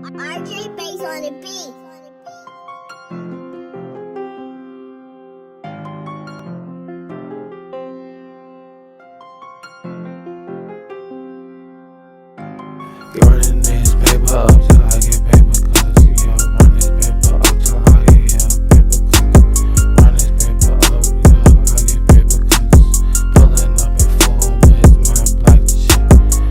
RJ Bass on the beat. You running this paper up till I get paper, cause yeah, run this paper up till I get paper, cause run this paper up, yeah, I get paper, cause pulling up in full with my black shit.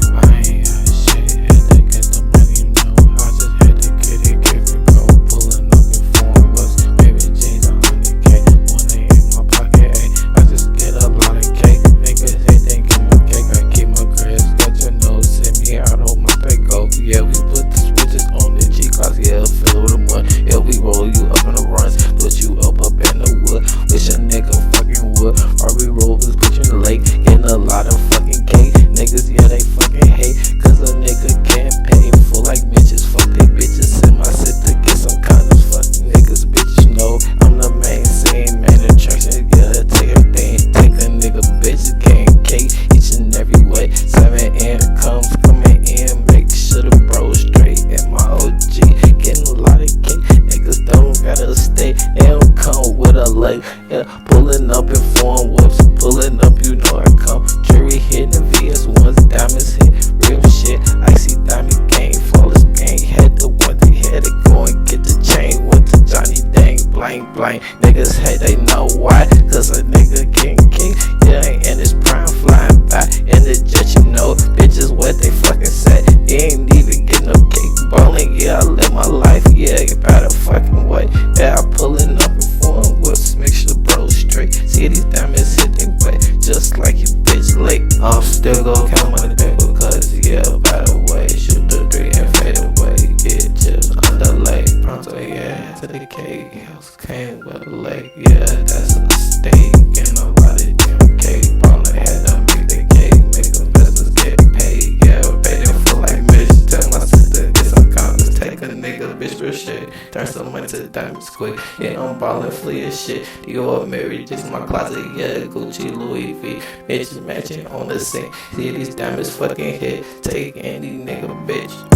I ain't had shit, had to get the money, you know, I just had to get it, give and go. Pulling up in full with baby jeans, 100K, when they in my pocket, ayy, I just get a lot of cake. Niggas hate they get my cake, I keep my grass, got your nose, send me out on my go. Yeah, we put the switches on the G-Clocks, yeah, fill with the one. Yeah, we roll you up in the runs, put you up in the wood. Wish a nigga fucking would. RB Rovers put you in the lake, getting a lot of fucking cake. Niggas, yeah, they fucking hate, cause a nigga can't pay. Full like bitches, fuck they bitches. In my sit to get some condoms, fuck niggas, bitches know I'm the main scene, main attraction, yeah, take everything. Take a nigga, bitch, getting cake each and every way. 7 incomes coming in, make sure the bro straight. And my OG getting a lot of cake. Niggas don't gotta stay, they don't come with a leg. Yeah, pulling up in foreign whips, pulling up, you know I come. Jury hitting VS1s, diamonds hit real shit. Icy diamond gang, flawless gang. Had the one they had to go and get the chain. Went to Johnny Dang, blank. Niggas hate, they know why, cause a nigga getting king. Yeah, in his prime, flying by in the jet, you know. Bitches what they fucking say, they ain't even get no cake. Ballin', yeah, I live my life, yeah, get by the fucking way. Yeah, I pullin' up in foreign whips, make sure the bro straight. See these diamonds hit they way, just like your bitch late. I'm still gon' count money paper, cause yeah, by the way, shoot the 3 and fade away. Get just underlay, pronto, yeah, to the cake. House came with a leg, yeah, that's a mistake. And a lot of damn cake, ballin' had to make the cake, make investors get paid. Yeah, pay them for like bitch. Tell my sister get some condoms, take a nigga, bitch, real shit. Turn some money to diamonds quick. Yeah, I'm ballin' flea as shit. Dior, Mary, just my closet, yeah, Gucci, Louis V. Bitches matching on the scene. See these diamonds fucking hit. Take any nigga, bitch.